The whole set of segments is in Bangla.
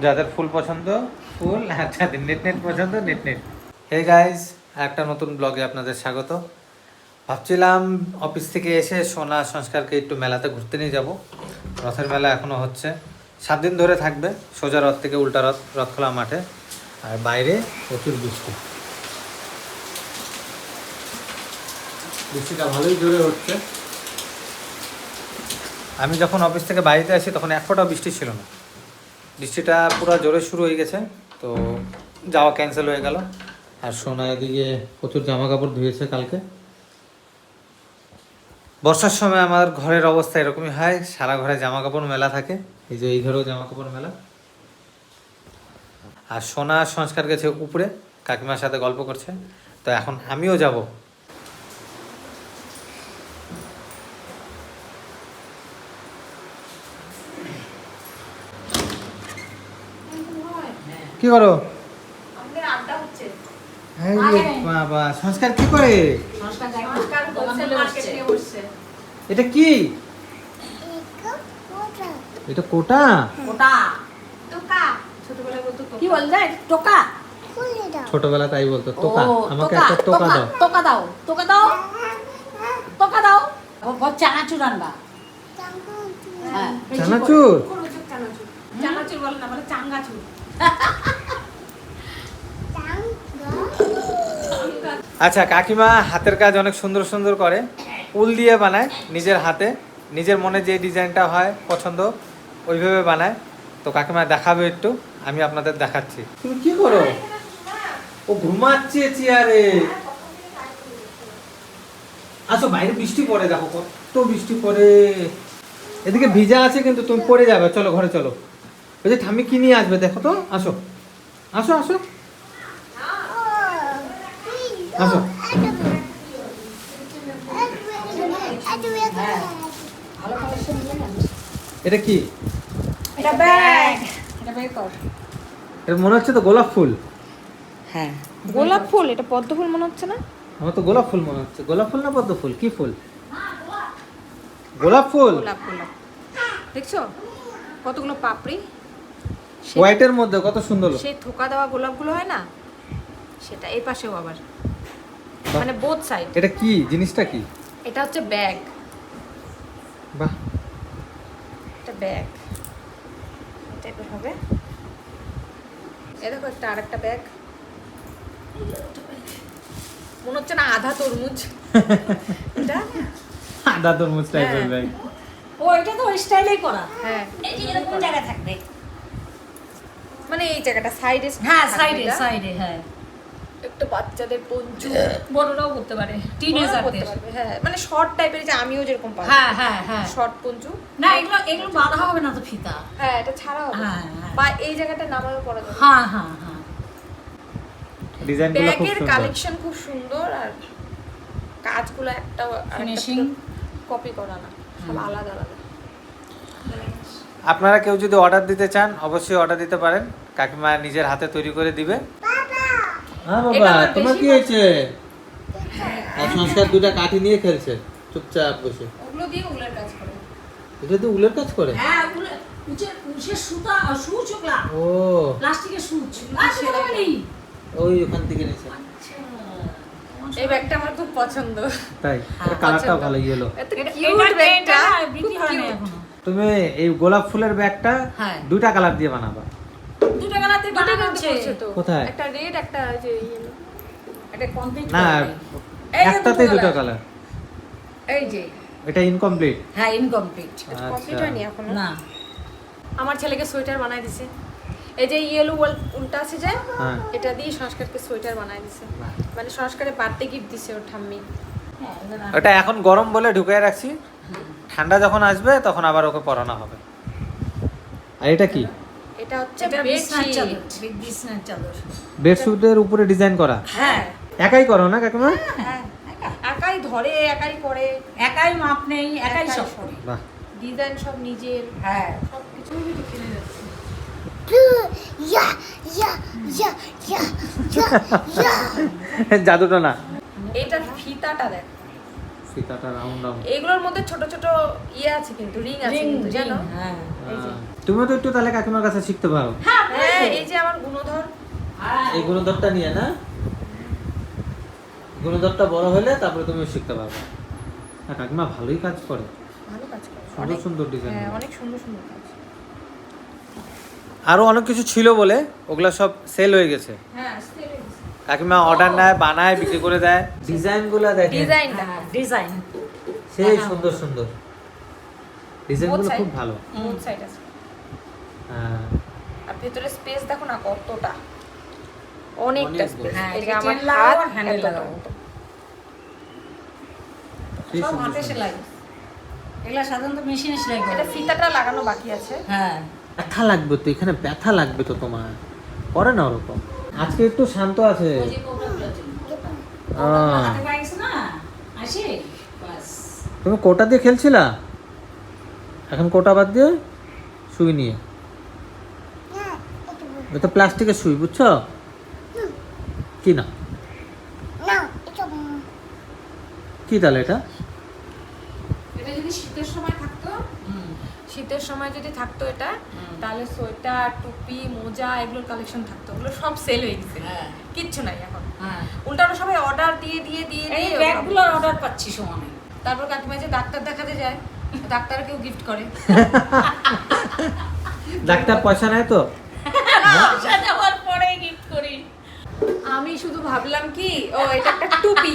যাদের ফুল পছন্দ ফুল, আর যাদের নেট নেট পছন্দ নেট নেট। হে গাইস, একটা নতুন ব্লগে আপনাদের স্বাগত। ভাবছিলাম অফিস থেকে এসে সোনা সংস্কারকে একটু মেলাতে ঘুরতে নিয়ে যাব। রথের মেলা এখনও হচ্ছে, 7 দিন ধরে থাকবে, সোজা রথ থেকে উল্টা রথ, রথখোলা মাঠে। আর বাইরে প্রচুর বৃষ্টি, বৃষ্টিটা ভালোই জোরে হচ্ছে। আমি যখন অফিস থেকে বাড়িতে আসি তখন এক ফোঁটা বৃষ্টি ছিল না, বৃষ্টিটা পুরো জোরে শুরু হয়ে গেছে, তো যাওয়া ক্যান্সেল হয়ে গেল। আর সোনা এদিকে প্রচুর জামা কাপড় ধুয়েছে কালকে। বর্ষার সময় আমার ঘরের অবস্থা এরকমই হয়, সারা ঘরে জামা কাপড় মেলা থাকে। এই যে এই ঘরেও জামা কাপড় মেলা। আর সোনা সংস্কার গেছে উপরে, কাকিমার সাথে গল্প করছে, তো এখন আমিও যাব। কি করো? বাবা, সংস্কার কি করে? এটা কি? এটা কোটা? ছোটবেলা তাই বলতো টোকা। আমাকে একটা টোকা দাও। টোকা দাও, টোকা দাও, টোকা দাও। চানাচুর আনবা। চানাচুর? চানাচুর বলে না, বলে চাঙ্গাচুর। আচ্ছা, কাকিমা হাতের কাজ অনেক সুন্দর সুন্দর করে, উল দিয়ে বানায় নিজের হাতে, নিজের মনে যে ডিজাইনটা হয় পছন্দ ওইভাবে বানায়। তো কাকিমা দেখাবে একটু, আমি আপনাদের দেখাচ্ছি। তুমি কি করো? ও ঘুমাচ্ছে চেয়ারে। আচ্ছা, বাইরে বৃষ্টি পড়ে, দেখো কত বৃষ্টি পড়ে। এদিকে ভিজা আছে কিন্তু তুমি পড়ে যাবে। চলো ঘরে চলো। ওই যে ঠাম্মি কি নিয়ে আসবে দেখো তো। আসো আসো আসো আসো। এটা কি? এটা ব্যাগ। এটা বের কর। এটা মনে হচ্ছে তো গোলাপ ফুল। হ্যাঁ, গোলাপ ফুল। এটা পদ্ম ফুল মনে হচ্ছে না? আমার তো গোলাপ ফুল মনে হচ্ছে। গোলাপ ফুল না পদ্ম ফুল? কি ফুল? গোলাপ ফুল। গোলাপ, গোলাপ। দেখছো কতগুলো পাপড়ি? হোয়াইটের মধ্যে কত সুন্দর। সেই থোকা দেওয়া গোলাপগুলো হয় না, সেটা এই পাশেও আবার, মানে বোথ সাইড। এটা কি জিনিসটা? কি এটা হচ্ছে ব্যাগ। বাহ, এটা ব্যাগ টাইপের হবে। এই দেখো একটা আরেকটা ব্যাগ, মনে হচ্ছে না আধা তরমুজ। এটা আদা তরমুজ টাইপের ব্যাগ। ও এটা তো ওই স্টাইলেই করা। হ্যাঁ, এই যে এরকম জায়গায় থাকবে। মানে এই জায়গাটা সাইডে, হ্যাঁ সাইডে সাইডে, হ্যাঁ একটু বাচ্চাদের পঞ্চু, বড়রাও করতে পারে, টিনেজারদের। হ্যাঁ মানে শর্ট টাইপের, যে আমিও যেরকম পারি। হ্যাঁ হ্যাঁ হ্যাঁ, শর্ট পঞ্চু। না এগুলো এগুলো বাঁধা হবে না তো ফিতা। হ্যাঁ, এটা ছাড়া হবে। হ্যাঁ, হ্যাঁ। বা এই জায়গাটা নামাও পরা যাবে। হ্যাঁ হ্যাঁ হ্যাঁ, ডিজাইনগুলো খুব ব্যাগের সুন্দর। কালেকশন খুব সুন্দর, আর কাজগুলো একটা ফিনিশিং কপি করা না, সব আলাদা আলাদা। আপনারা কেউ যদি অর্ডার দিতে চান অবশ্যই অর্ডার দিতে পারেন, কাকিমা নিজের হাতে তৈরি করে দিবে। হ্যাঁ বাবা, তোমার কি হয়েছে? আর সংস্কার দুটা কাঠি নিয়ে খেলছে চুপচাপ বসে। ওগুলো দিয়ে উলের কাজ করে। এটা তো উলের কাজ করে? হ্যাঁ উচের সুতা, সুচ ওগুলা, ও প্লাস্টিকের সুচ। আচ্ছা হবে নি। ওই ওখান থেকে নিয়েছে। এই ব্যাগটা আমার খুব পছন্দ। তাই? এটা কালারটা ভালো, ইয়েলো। এত কিউট ব্যাগটা, বিক্রি হয় না এখনো। তুমি এই গোলাপ ফুলের ব্যাগটা হ্যাঁ। দুইটা কালার দিয়ে বানাবা। 2 টাকা নাতে বানানো আছে তো কোথায়? একটা রেড, একটা যে ইয়েলো। এটা কমপ্লিট না, এই একটাতেই দুটো দুটো colour। কালার। এই যে এটা ইনকমপ্লিট। হ্যাঁ ইনকমপ্লিট। আচ্ছা। কমপ্লিট হয়নি এখনো। না আমার ছেলেকে সোয়েটার বানাই দিছে। এই যে ইয়েলো উল্টা আছে যে, হ্যাঁ। এটা দিয়ে সংস্কারকে সোয়েটার বানাই দিছে। মানে সংস্কারে বার্থডে গিফট দিছে ওর ঠাম্মি। হ্যাঁ, ওটা এখন গরম বলে ঢুকিয়ে রাখছি, ঠান্ডা যখন আসবে তখন আবার ওকে পরানো হবে। আর এটা কি? এটা হচ্ছে এটা বিছনার বেডশিট। চাদর, বিছনার চাদর। বেডশিটের উপরে ডিজাইন করা? হ্যাঁ একাই করো না কাকিমা? হ্যাঁ, একাই ধরে, একাই করে, একাই মাপ নেই, একাই সব করে। বাহ, ডিজাইন সব নিজের, হ্যাঁ সবকিছু কিনে যাচ্ছে। জাদুটা না। এটার ফিতাটা দেখ, ফিতাটা রাউন্ড রাউন্ড। এগুলোর মধ্যে ছোট ছোট ইয়ে আছে কিন্তু রিং আছে রিং কিন্তু জানো। হ্যাঁ এই যে তুমিও তো একটু তাহলে কাকিমার কাছে শিখতে পারো। হ্যাঁ এই যে আমার গুণধর। এই গুণধরটা নিয়ে না, গুণধরটা বড় হলে তারপরে তুমি শিখতে পারবে। হ্যাঁ কাকিমা ভালোই কাজ করে, ভালো কাজ করে, সুন্দর অনেক সুন্দর ডিজাইন। হ্যাঁ অনেক সুন্দর সুন্দর কাজ। আরো অনেক কিছু ছিল বলে ওগুলা সব সেল হয়ে গেছে। হ্যাঁ কাকিমা অর্ডার নেয়, বানায়, বিক্রি করে দেয়। ডিজাইনগুলো দেখেন, ডিজাইনটা ডিজাইন সেই সুন্দর সুন্দর ডিজাইনগুলো খুব ভালো। বোথ সাইড আছে। হ্যাঁ আর ভিতরে স্পেস দেখো না কতটা, অনেকটা অনেক স্পেস। হ্যাঁ, এদিকে এটা আমার chain লাগাও হাত আর handle এতটা লাগাও। মতো। সেই সব সুন্দর হাতে সুন্দর। সেলাই, এগুলা সাধারণত মেশিনে সেলাই করে। এটা ফিতাটা লাগানো বাকি আছে। হ্যাঁ ব্যথা লাগবে তো, এখানে ব্যথা লাগবে তো তোমার, করে না ওরকম। আজকে একটু শান্ত আছে। ওই যে কোবরাগুলো ছিল। আহ, হাতে পাইছে না আসে বাস। তুমি কোটা দিয়ে খেলছিলা, এখন কোটা বাদ দিয়ে সুই নিয়ে। এটা প্লাস্টিকের সুই, বুঝছো কি না? কি তাহলে এটা? এটা যদি শীতের সময় থাকতো, হুম। শীতের সময় যদি থাকতো এটা, তাহলে সোয়েটার, টুপি, মোজা এগুলোর কালেকশন থাকতো। ওগুলো সব সেল হয়ে গেছে, হ্যাঁ কিচ্ছু নাই এখন। হ্যাঁ উল্টা ওরা সবাই অর্ডার দিয়ে দিয়ে দিয়ে এই দিয়ে ব্যাগগুলোর অর্ডার পাচ্ছি সমানে। তারপর কাকিমা যে ডাক্তার দেখাতে যায়, ডাক্তার কেউ গিফট করে। ডাক্তার পয়সা নেয় তো? পয়সা দেওয়ার পরে গিফট করি। আমি শুধু ভাবলাম কি, ও এটা একটা টুপি,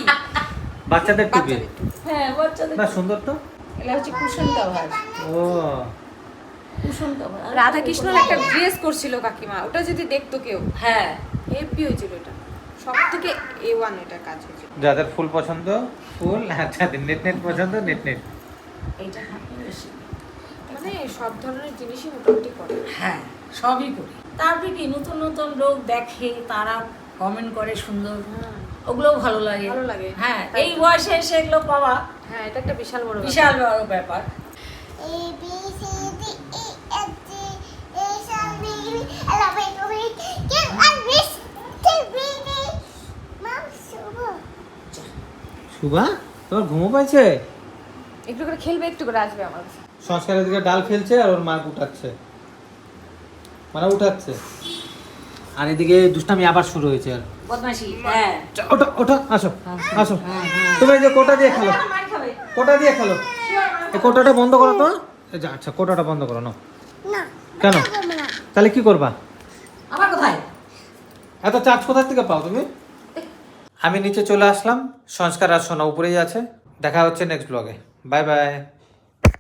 বাচ্চাদের টুপি বাচ্চাদের টুপি। হ্যাঁ বাচ্চাদের না, সুন্দর তো। এটা হচ্ছে কুশন কভার। ও কুশন কভার। রাধা কৃষ্ণর একটা ড্রেস করছিল কাকিমা, ওটা যদি দেখতো কেউ, হ্যাঁ হেভি হয়েছিল এটা। সব থেকে A1 এটা কাজ হয়েছিল। যাদের ফুল পছন্দ ফুল, আর যাদের নেট নেট পছন্দ নেট নেট। এইটা হাতে বেশি। মানে সব ধরনের জিনিসই মোটামুটি করে। হ্যাঁ সবই করি। তারপরে কি নতুন নতুন লোক দেখে, তারা কমেন্ট করে সুন্দর, ওগুলোও ভালো লাগে। ভালো লাগে। হ্যাঁ এই বয়সে এসে এগুলো পাওয়া হ্যাঁ এটা একটা বিশাল বড় ব্যাপার। বিশাল বড় ব্যাপার। A B C D E F G H I V L M N O P Q R S T V D Mom Subo. Shubha, তোমার ঘুমো পাইছে? একটু করে খেলবে, একটু করে আসবে আমার কাছে। সংস্কারের দিকে ডাল ফেলছে আর ওর মা উঠাচ্ছে, মানে উঠাচ্ছে। আর এদিকে দুষ্টামি আবার শুরু হয়েছে। আর বদমাশি। হ্যাঁ ওঠো ওঠো, আসো আসো। তুমি এই যে কোটা দিয়ে খেলো, মার খাবে। কোটা দিয়ে খেলো। এই কোটাটা বন্ধ করো তো। এই যে, আচ্ছা কোটাটা বন্ধ করো না। No. কেন? তাহলে কি করবা? আবার কোথায়? এত চার্জ কোথা থেকে পাও তুমি? আমি নিচে চলে আসলাম, সংস্কার আর সোনা উপরেই আছে। দেখা হচ্ছে নেক্সট ব্লগে। Bye bye.